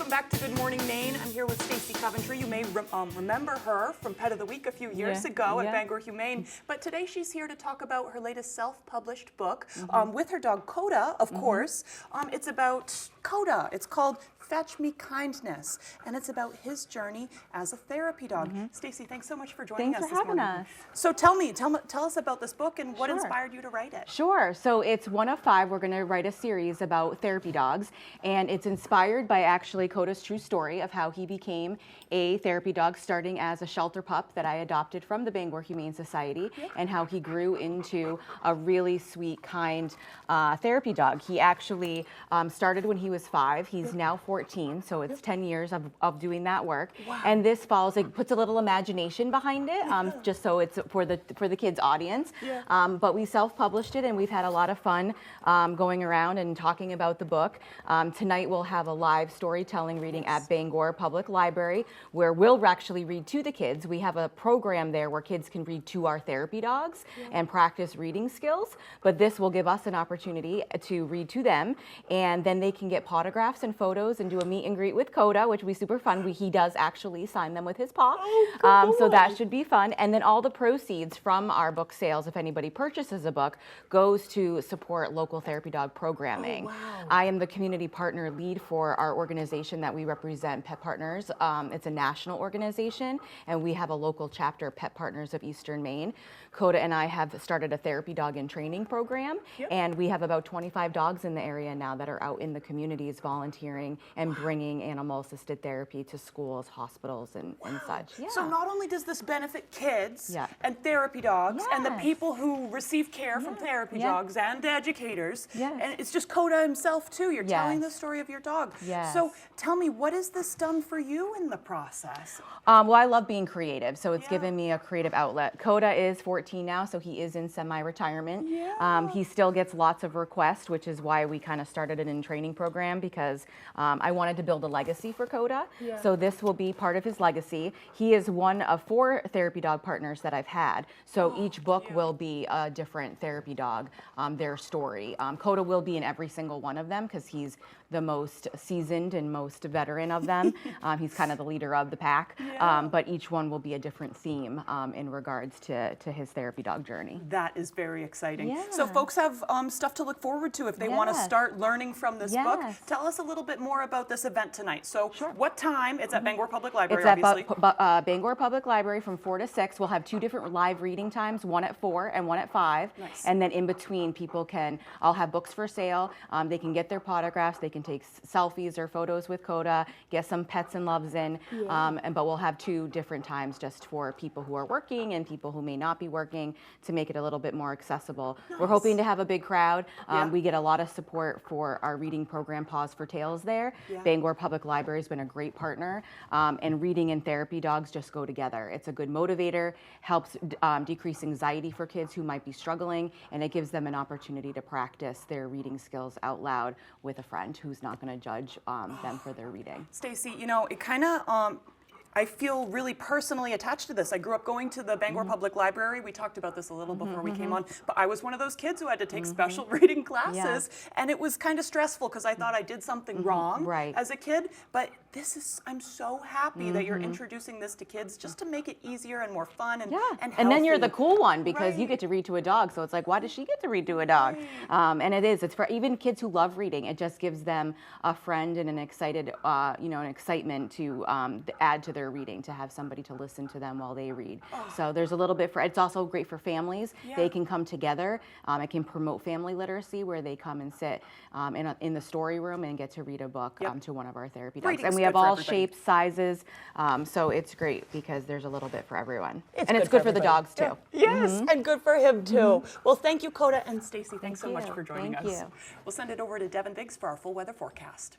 Welcome back to Good Morning Maine. I'm here with Stacey Coventry. You may remember her from Pet of the Week a few years ago at Bangor Humane, but today she's here to talk about her latest self-published book with her dog Coda, of course. It's about Coda. It's called Fetch Me Kindness, and it's about his journey as a therapy dog. Stacey, thanks so much for joining us this morning. Thanks for having us. So tell us about this book and what inspired you to write it. Sure. So it's one of 5. We're going to write a series about therapy dogs, and it's inspired by actually Coda's true story of how he became a therapy dog, starting as a shelter pup that I adopted from the Bangor Humane Society, and how he grew into a really sweet, kind therapy dog. He actually started when he was 5. He's now 14, so it's 10 years of doing that work. Wow. And this falls, it puts a little imagination behind it, just so it's for the kids' audience. But we self-published it, and we've had a lot of fun going around and talking about the book. Tonight we'll have a live storytelling reading at Bangor Public Library, where we'll actually read to the kids. We have a program there where kids can read to our therapy dogs and practice reading skills, but this will give us an opportunity to read to them, and then they can get autographs and photos and do a meet and greet with Coda, which will be super fun. He does actually sign them with his paw. So that should be fun. And then all the proceeds from our book sales, if anybody purchases a book, goes to support local therapy dog programming. I am the community partner lead for our organization that we represent, Pet Partners. It's a national organization, and we have a local chapter, Pet Partners of Eastern Maine. Coda and I have started a therapy dog and training program, and we have about 25 dogs in the area now that are out in the communities volunteering and bringing animal-assisted therapy to schools, hospitals, and such. So not only does this benefit kids and therapy dogs and the people who receive care from therapy dogs and educators, and it's just Coda himself too. You're telling the story of your dog. So tell me, what has this done for you in the process? Well, I love being creative, so it's given me a creative outlet. Coda is 14 now, so he is in semi-retirement. He still gets lots of requests, which is why we kind of started an in-training program, because I wanted to build a legacy for Coda. So this will be part of his legacy. He is one of 4 therapy dog partners that I've had. So each book will be a different therapy dog, their story. Coda will be in every single one of them because he's the most seasoned and most veteran of them. He's kind of the leader of the pack, but each one will be a different theme in regards to his therapy dog journey. That is very exciting. So folks have stuff to look forward to if they want to start learning from this book. Tell us a little bit more about this event tonight. So what time? It's at Bangor Public Library, obviously. It's at Bangor Public Library from 4 to 6. We'll have 2 different live reading times, one at 4 and one at 5. And then in between, I'll have books for sale. They can get their autographs. They can take selfies or photos with Coda, get some pets and loves in. But we'll have 2 different times just for people who are working and people who may not be working, to make it a little bit more accessible. We're hoping to have a big crowd. We get a lot of support for our reading program, Paws for Tales there. Bangor Public Library has been a great partner, and reading and therapy dogs just go together. It's a good motivator, helps decrease anxiety for kids who might be struggling, and it gives them an opportunity to practice their reading skills out loud with a friend who's not going to judge them for their reading. Stacey, you know, it kind of I feel really personally attached to this. I grew up going to the Bangor Public Library. We talked about this a little before we came on, but I was one of those kids who had to take special reading classes, and it was kind of stressful because I thought I did something wrong as a kid. But I'm so happy that you're introducing this to kids just to make it easier and more fun and healthy. And then you're the cool one because you get to read to a dog. So it's like, why does she get to read to a dog? And it's for even kids who love reading. It just gives them a friend and an excited, an excitement to add to their reading, to have somebody to listen to them while they read. So there's a little bit it's also great for families. They can come together. It can promote family literacy, where they come and sit in the story room and get to read a book to one of our therapy dogs. And we have all shapes, sizes, so it's great because there's a little bit for everyone. It's good for the dogs too. Yes, and good for him too. Well, thank you, Coda and Stacey. Thanks so much for joining us. Thank you. We'll send it over to Devin Biggs for our full weather forecast.